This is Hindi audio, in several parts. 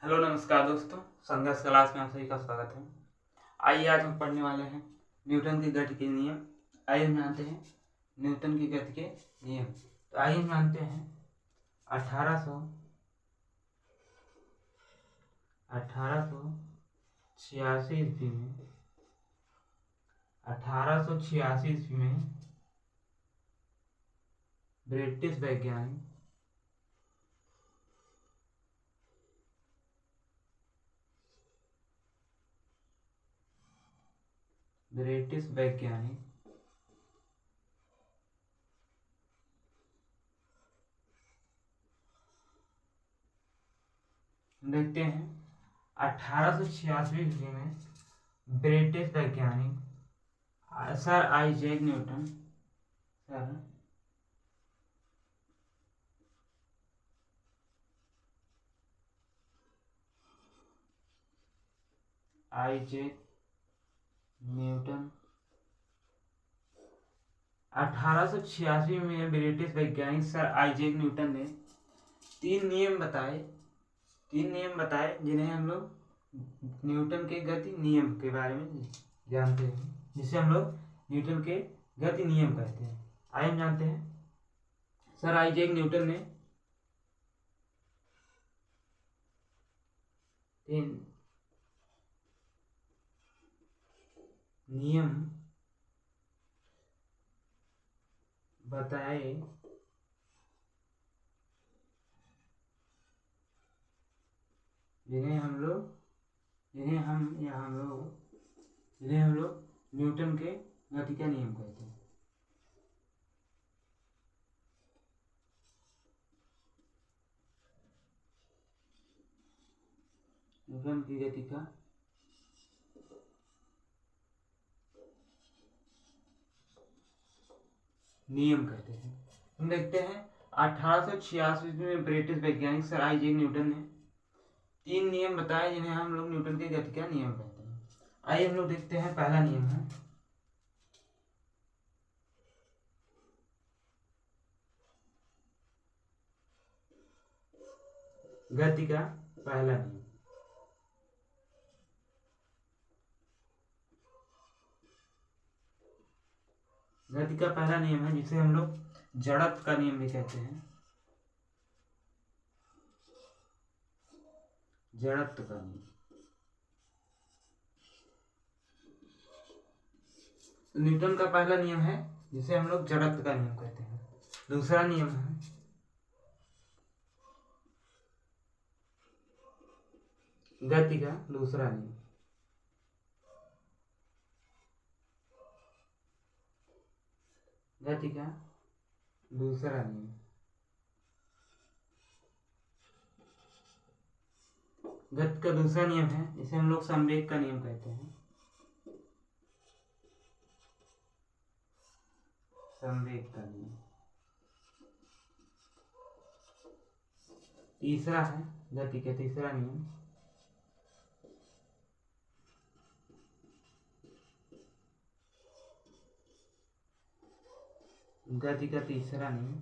हेलो नमस्कार दोस्तों, संघर्ष क्लास में आप सभी का स्वागत है। आइए आज हम पढ़ने वाले हैं न्यूटन की गति के नियम। आइए हम जानते हैं न्यूटन की गति के नियम। तो आइए हम जानते हैं 1886 ईस्वी में ब्रिटिश वैज्ञानिक देखते हैं 1886 ईस्वी में ब्रिटिश वैज्ञानिक sir Isaac Newton Isaac Newton 1886 में ब्रिटिश वैज्ञानिक सर आइजैक न्यूटन ने तीन नियम बताए जिन्हें हम लोग न्यूटन के गति नियम के बारे में जानते हैं, जिसे हम लोग न्यूटन के गति नियम कहते हैं। आइए हम जानते हैं सर आइजैक न्यूटन ने तीन नियम बताए जिन्हें हम लोग न्यूटन के गति का नियम कहते हैं। न्यूटन की गति का नियम कहते हैं। हम देखते हैं 1886 में ब्रिटिश वैज्ञानिक सर आइजैक न्यूटन ने तीन नियम बताए जिन्हें हम लोग न्यूटन की गति का नियम कहते हैं। आइए हम लोग देखते हैं पहला नियम है गति का पहला नियम। गति का पहला नियम है जिसे हम लोग जड़त्व का नियम भी कहते हैं। जड़त्व का नियम न्यूटन का पहला नियम है जिसे हम लोग जड़त्व का नियम कहते हैं। दूसरा नियम है गति का दूसरा नियम। गति का दूसरा नियम गति का दूसरा नियम है जिसे हम लोग संवेग का नियम कहते हैं। संवेग का नियम। तीसरा है गति का तीसरा नियम गति का तीसरा नियम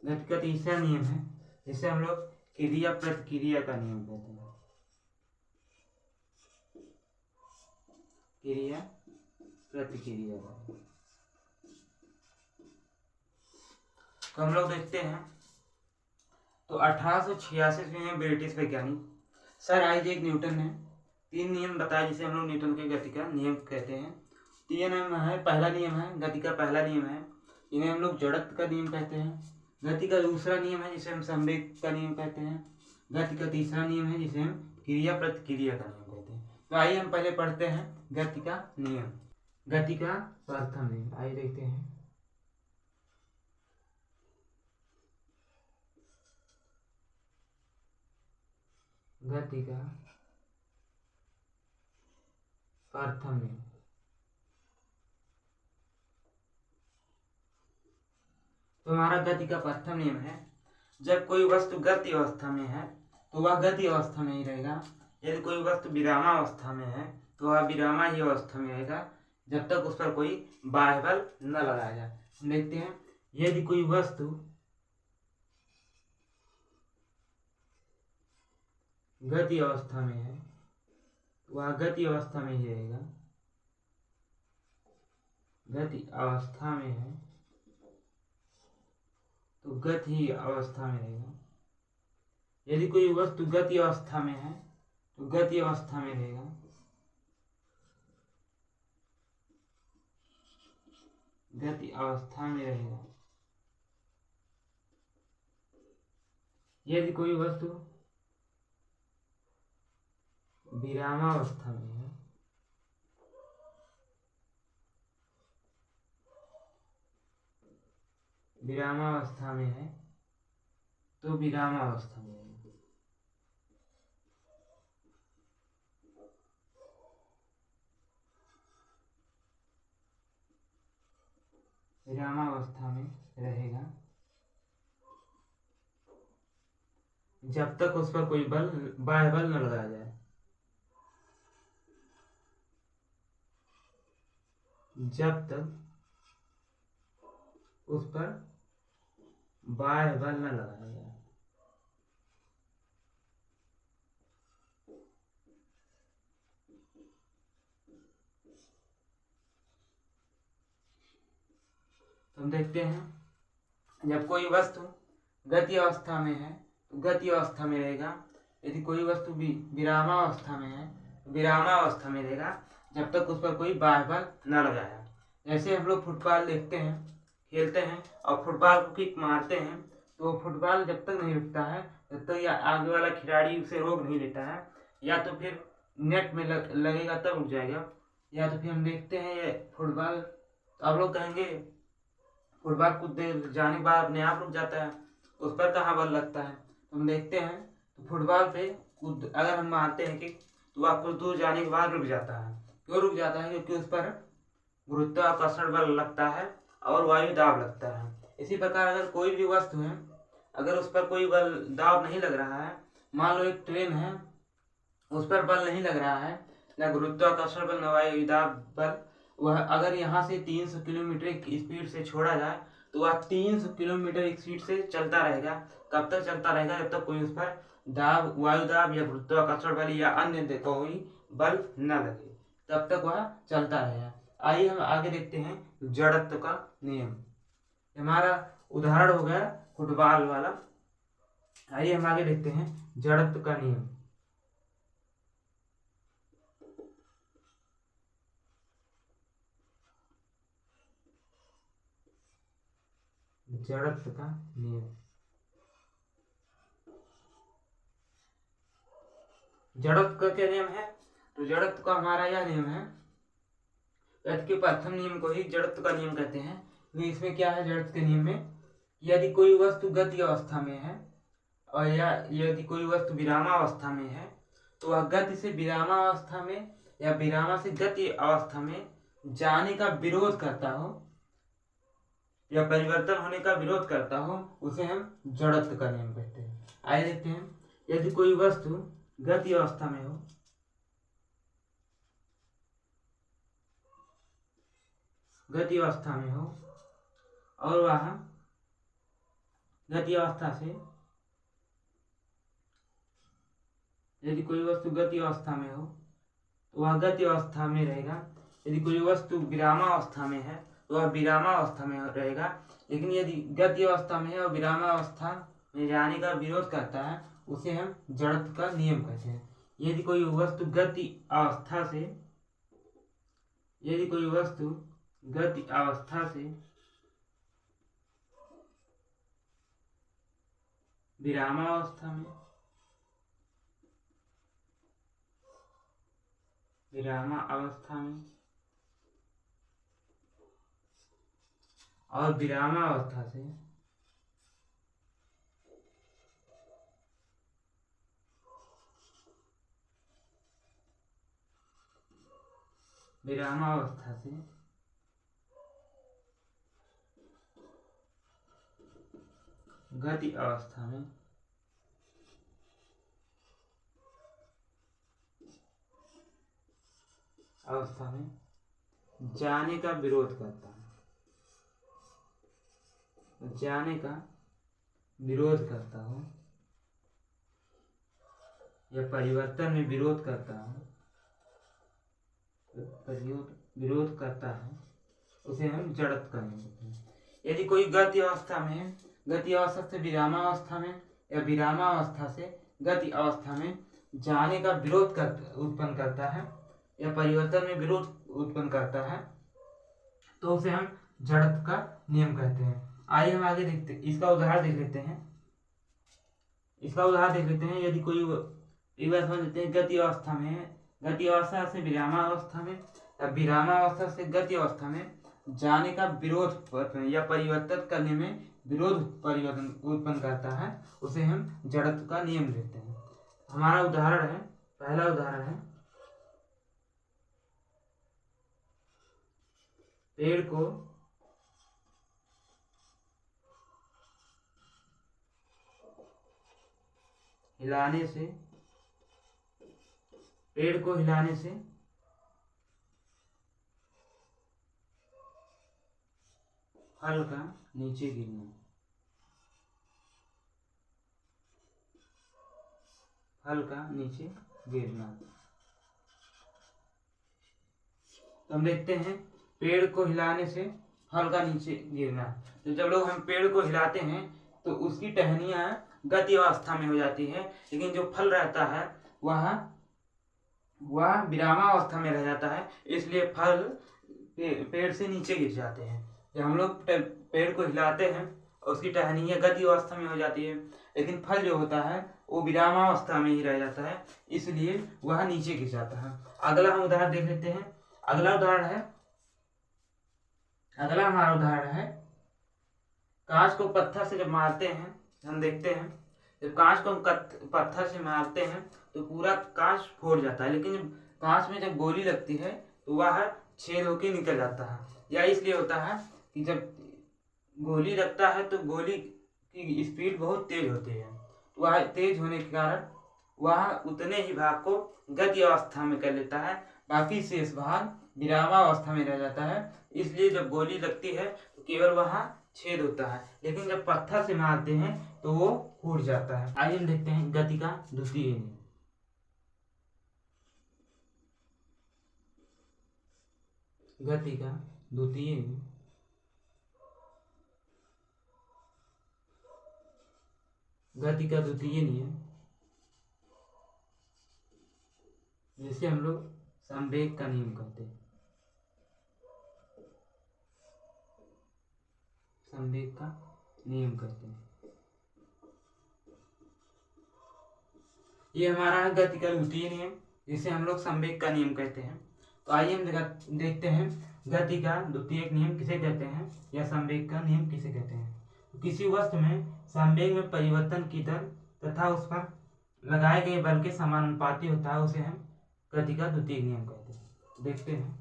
गति का तीसरा नियम है जिसे हम लोग क्रिया प्रतिक्रिया का नियम कहते हैं। क्रिया प्रतिक्रिया का। तो हम लोग देखते हैं तो 1886 में ब्रिटिश वैज्ञानिक सर आइजैक न्यूटन ने तीन नियम बताए जिसे हम लोग न्यूटन के गति का नियम कहते हैं। तीन नियम है। पहला नियम है गति का पहला नियम है, इन्हें हम लोग जड़त्व का नियम कहते हैं। गति का दूसरा नियम है जिसे हम संवेग का नियम कहते हैं। गति का तीसरा नियम है जिसे हम क्रिया प्रतिक्रिया का नियम कहते हैं। तो आइए हम पहले पढ़ते हैं गति का नियम। गति का प्रथम नियम आइए देखते हैं। गति का प्रथम नियम। तो हमारा गति का प्रथम नियम है जब कोई वस्तु गति अवस्था में है तो वह गति अवस्था में ही रहेगा। यदि कोई वस्तु विरामावस्था में है तो वह विरामा ही अवस्था में रहेगा जब तक उस पर कोई बाह्य बल न लगाया जाए। देखते हैं यदि कोई वस्तु गति अवस्था में है, वह गति अवस्था में ही रहेगा। गति अवस्था में है तो गति अवस्था में रहेगा। यदि कोई वस्तु गति अवस्था में है तो गति अवस्था में रहेगा। गति अवस्था में रहेगा। यदि कोई वस्तु विरामावस्था में है, विरामावस्था में है तो विरामावस्था में रहेगा। विरामावस्था में रहेगा जब तक उस पर कोई बल, बाह्य बल न लगाया जाए। जब तक उस पर बाह्य बल न लगाया जाए। तो हम देखते हैं जब कोई वस्तु गति अवस्था में है तो गति अवस्था में रहेगा। यदि कोई वस्तु विरामावस्था में है तो विरामावस्था में रहेगा जब तक उस पर कोई बाह्य बल न लगाया। जैसे हम लोग फुटबॉल देखते हैं, खेलते हैं और फुटबॉल को किक मारते हैं तो फुटबॉल जब तक नहीं रुकता है तब तक या आगे वाला खिलाड़ी उसे रोक नहीं लेता है, या तो फिर नेट में लगेगा तब रुक जाएगा, या तो फिर हम देखते हैं ये फुटबॉल, तो आप लोग कहेंगे फुटबॉल कूद जाने के बाद अपने आप रुक जाता है, उस पर कहाँ बल लगता है। तो हम देखते हैं तो फुटबॉल पे कूद अगर हम मारते हैं कि तो वह कुछ दूर जाने के बाद रुक जाता है। क्यों रुक जाता है? क्योंकि उस पर गुरुत्वाकर्षण बल लगता है और वायु दाब लगता है। इसी प्रकार अगर कोई भी वस्तु है, अगर उस पर कोई बल दाब नहीं लग रहा है, मान लो एक ट्रेन है, उस पर बल नहीं लग रहा है, न गुरुत्वाकर्षण बल न वायु दाब बल, वह अगर यहाँ से 300 किलोमीटर की स्पीड से छोड़ा जाए तो वह 300 किलोमीटर की स्पीड से चलता रहेगा। कब तक चलता रहेगा? जब तक कोई उस पर दाब, वायु दाब या गुरुत्वाकर्षण बल या अन्य कोई बल न लगे, तब तक वह चलता रहेगा। आइए हम आगे देखते हैं जड़त्व का नियम। हमारा उदाहरण हो गया फुटबॉल वाला। आइए हम आगे देखते हैं जड़त्व का नियम। जड़त्व का नियम। जड़त्व का क्या नियम है? तो जड़त्व का हमारा यह नियम है, गति के प्रथम नियम को ही जड़त्व का नियम कहते हैं। तो इसमें क्या है जड़त्व के नियम में? यदि कोई वस्तु गति अवस्था में है और या यदि कोई वस्तु विरामावस्था में है तो वह गति से विरामावस्था में या विरामा से गति अवस्था में जाने का विरोध करता हो या परिवर्तन होने का विरोध करता हो, उसे हम जड़त्व का नियम कहते हैं। आइए देखते हैं, यदि कोई वस्तु गति अवस्था में हो, गति अवस्था में हो और वह गति अवस्था से, यदि कोई वस्तु गति अवस्था में हो तो वह गति अवस्था में रहेगा। यदि कोई वस्तु विरामावस्था में है तो वह विरामावस्था में रहेगा। लेकिन यदि गति अवस्था में है और विरामावस्था में जाने का विरोध करता है, उसे हम जड़त्व का नियम कहते हैं। यदि कोई वस्तु गति अवस्था से, यदि कोई वस्तु गति अवस्था से विरामावस्था में, विरामावस्था में और विरामावस्था से विरामावस्था से गति अवस्था में जाने का विरोध करता है, जाने का विरोध करता हो या परिवर्तन में विरोध करता है, विरोध करता है, उसे हम जड़त्व का नियम कहते हैं। यदि कोई गति अवस्था में, गति अवस्था से विरामावस्था में या विरामावस्था से गति अवस्था में जाने का विरोध उत्पन्न करता है या परिवर्तन में विरोध उत्पन्न करता है, तो उसे हम जड़त्व का नियम कहते हैं। आइए हम आगे देखते, इसका उदाहरण देख लेते हैं। यदि कोई, एक बार समझ लेते हैं, गति अवस्था में, गति अवस्था से विरामावस्था में या विरामावस्था से गति अवस्था में जाने का विरोध या परिवर्तन करने में विरोध परिवर्तन उत्पन्न करता है, उसे हम जड़त्व का नियम देते हैं। हमारा उदाहरण है, पहला उदाहरण है, पेड़ को हिलाने से फल का नीचे गिरना, तो हम देखते हैं पेड़ को हिलाने से फल का नीचे गिरना। तो जब लोग हम पेड़ को हिलाते हैं तो उसकी टहनियाँ गति अवस्था में हो जाती है, लेकिन जो फल रहता है वह विरामावस्था में रह जाता है, इसलिए फल पेड़ से नीचे गिर जाते हैं। जब हम लोग पेड़ को हिलाते हैं और उसकी टहनियाँ गति अवस्था में हो जाती है, लेकिन फल जो होता है वो विरामावस्था में ही रह जाता है, इसलिए वह नीचे गिर जाता है। अगला हम उदाहरण देख लेते हैं। अगला हमारा उदाहरण है, कांच को पत्थर से जब मारते हैं, हम देखते हैं जब कांच को हम पत्थर से मारते हैं तो पूरा कांच फोड़ जाता है, लेकिन कांच में जब गोली लगती है तो वह छेद होकर निकल जाता है। यह इसलिए होता है कि जब गोली लगता है तो गोली की स्पीड बहुत तेज होती है, तो वह तेज होने के कारण वह उतने ही भाग को गति अवस्था में कर लेता है, बाकी शेष भाग विरामावस्था में रह जाता है। इसलिए जब गोली लगती है तो केवल वहाँ छेद होता है, लेकिन जब पत्थर से मारते हैं तो वो फूट जाता है। आइए हम देखते हैं गति का द्वितीय नियम। गति का द्वितीय नियम, जिसे हम लोग संवेग का नियम कहते हैं। ये हमारा है गति का द्वितीय नियम, जिसे हम लोग संवेग का नियम कहते हैं। तो आइए हम देखते हैं गति का द्वितीय नियम किसे कहते हैं या संवेग का नियम किसे कहते हैं। तो किसी वस्तु में संवेग में परिवर्तन की दर तथा उस पर लगाए गए बल के समानुपाती होता है, उसे हम गति का द्वितीय नियम कहते हैं। देखते हैं,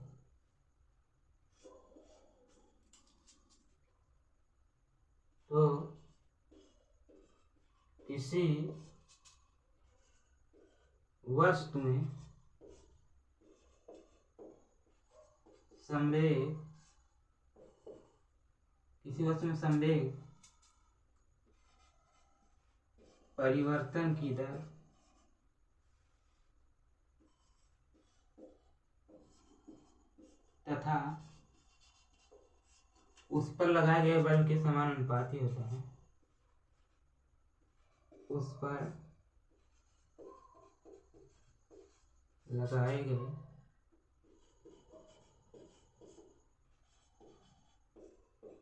तो किसी वस्तु में संवेग परिवर्तन की दर तथा उस पर लगाए गए बल के समानुपाती होता है, उस पर लगाए गए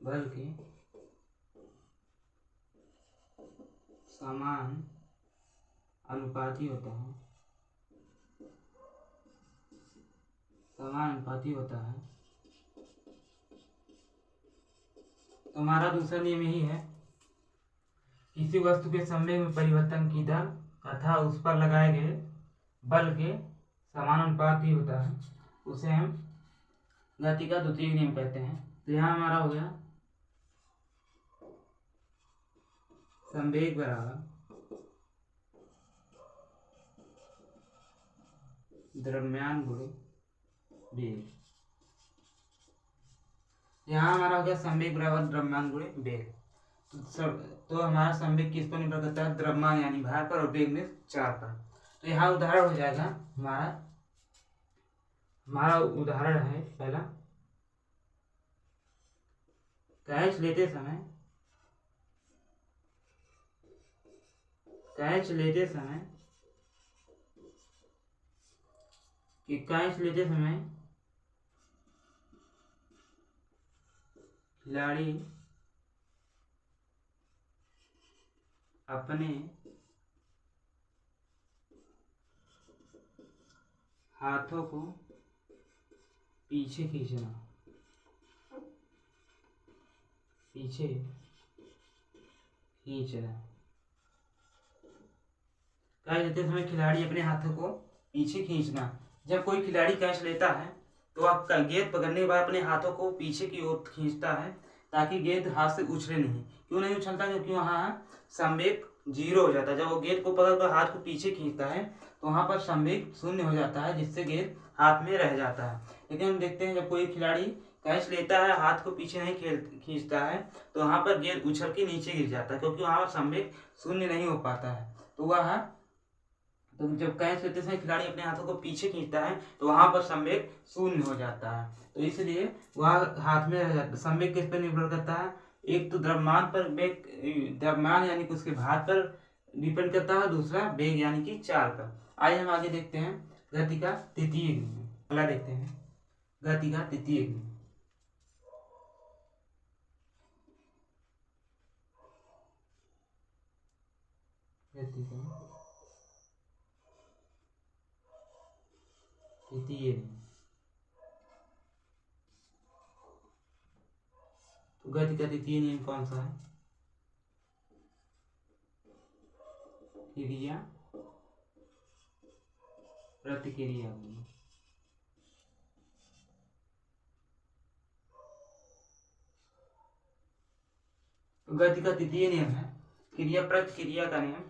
बल के समान अनुपाती होता है, तो हमारा दूसरा नियम यही है, किसी वस्तु के संवेग में परिवर्तन की दर तथा उस पर लगाए गए बल के समानुपाती होता है, उसे हम गति का द्वितीय नियम कहते हैं। तो यहाँ हमारा हो गया संवेग बराबर द्रव्यमान गुणे वेग। यहाँ हमारा हो गया संवेग बराबर द्रव्यमान गुणे वेग। तो हमारा संवेग किस पर निर्भर करता है? द्रव्यमान यानी भार पर और वेग में चार पर। तो यहाँ उदाहरण हो जाएगा हमारा उदाहरण है पहला, कैच लेते समय कैच लेते समय खिलाड़ी अपने हाथों को पीछे खींचना, कैच लेते समय खिलाड़ी अपने हाथों को पीछे खींचना। जब कोई खिलाड़ी कैच लेता है तो आप गेंद पकड़ने के बाद अपने हाथों को पीछे की ओर खींचता है ताकि गेंद हाथ से उछले नहीं। क्यों नहीं उछलता? क्योंकि वहाँ संवेग 0 हो जाता है। जब वो गेंद को पकड़कर हाथ को पीछे खींचता है तो वहाँ पर संवेग 0 हो जाता है, जिससे गेंद हाथ में रह जाता है। लेकिन हम देखते हैं जब कोई खिलाड़ी कैच लेता है, हाथ को पीछे नहीं खींचता है, तो वहाँ पर गेंद उछल के नीचे गिर जाता है, क्योंकि वहाँ संवेग 0 नहीं हो पाता है। तो जब कैच लेते समय खिलाड़ी अपने हाथों को पीछे खींचता है तो वहां पर संवेग 0 हो जाता है। तो इसलिए वह हाथ में रह जाता है। संवेग किस पर निर्भर करता है? एक तो द्रव्यमान यानी कि उसके भार पर डिपेंड करता है, दूसरा वेग यानी कि चाल पर। आइए हम आगे देखते हैं गति का तृतीय नियम। अगला देखते हैं गति का तृतीय नियम। तृतीय तो गति का तृतीय नियम कौन सा है? क्रिया प्रतिक्रिया। तो गति का तृतीय नियम है क्रिया प्रतिक्रिया का नियम।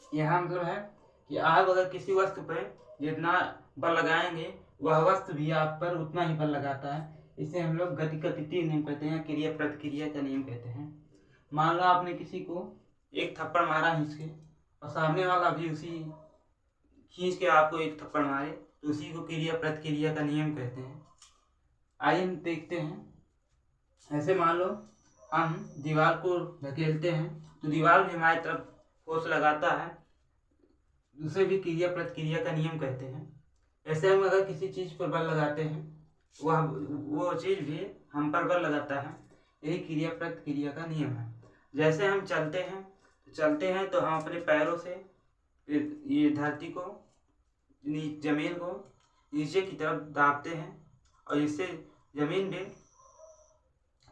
यह मतलब है कि आप अगर किसी वस्तु पर जितना बल लगाएंगे वह वस्तु भी आप पर उतना ही बल लगाता है। इसे हम लोग गति का तृतीय नियम कहते हैं, क्रिया प्रतिक्रिया का नियम कहते हैं। मान लो आपने किसी को एक थप्पड़ मारा खींच के और सामने वाला भी उसी खींच के आपको एक थप्पड़ मारे, तो उसी को क्रिया प्रतिक्रिया का नियम कहते हैं। आइए हम देखते हैं। ऐसे मान लो हम दीवार को धकेलते हैं तो दीवार भी हमारी तरफ फोर्स लगाता है, उसे भी क्रिया प्रतिक्रिया का नियम कहते हैं। ऐसे हम अगर किसी चीज पर बल लगाते हैं वो चीज भी हम पर बल लगाता है, यही क्रिया प्रतिक्रिया का नियम है। जैसे हम चलते हैं तो हम अपने पैरों से ये धरती को जमीन को नीचे की तरफ दाबते हैं और इससे जमीन भी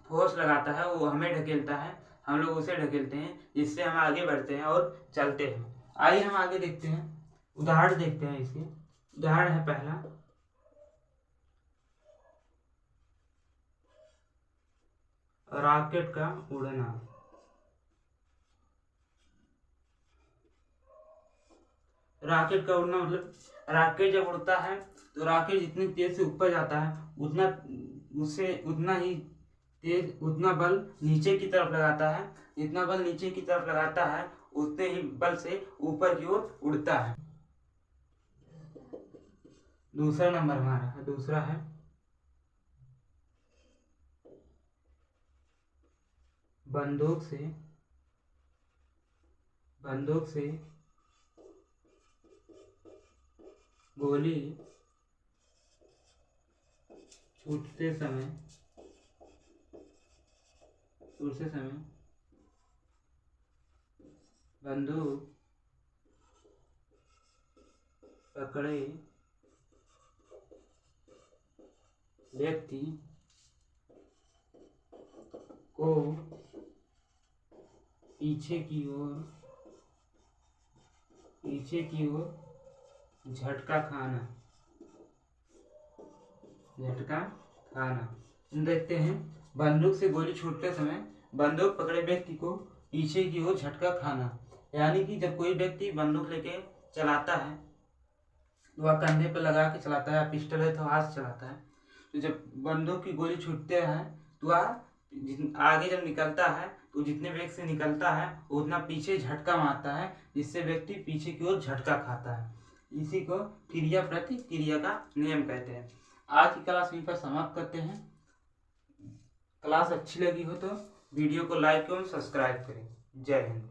फोर्स लगाता है, वो हमें ढकेलता है, हम लोग उसे ढकेलते हैं, जिससे हम आगे बढ़ते हैं और चलते हैं। आइए हम आगे देखते हैं, उदाहरण देखते हैं। इसके उदाहरण है पहला, रॉकेट का उड़ना। रॉकेट का उड़ना मतलब रॉकेट जब उड़ता है तो रॉकेट जितनी तेज से ऊपर जाता है उतना बल नीचे की तरफ लगाता है। जितना बल नीचे की तरफ लगाता है उतने ही बल से ऊपर की ओर उड़ता है। दूसरा नंबर हमारा है, दूसरा है बंदूक से गोली छूटते समय बंदूक पकड़े व्यक्ति को पीछे की ओर झटका खाना। देखते हैं, बंदूक से गोली छूटते समय बंदूक पकड़े व्यक्ति को पीछे की ओर झटका खाना, यानी कि जब कोई व्यक्ति बंदूक लेके चलाता है तो वह कंधे पर लगा के चलाता है, पिस्टल है तो हाथ से चलाता है। तो जब बंदूक की गोली छूटते हैं तो वह आगे जब निकलता है तो जितने वेग से निकलता है उतना पीछे झटका मारता है, जिससे व्यक्ति पीछे की ओर झटका खाता है। इसी को क्रिया प्रतिक्रिया का नियम कहते हैं। आज की क्लास यहीं पर समाप्त करते हैं। क्लास अच्छी लगी हो तो वीडियो को लाइक एवं सब्सक्राइब करें। जय हिंद।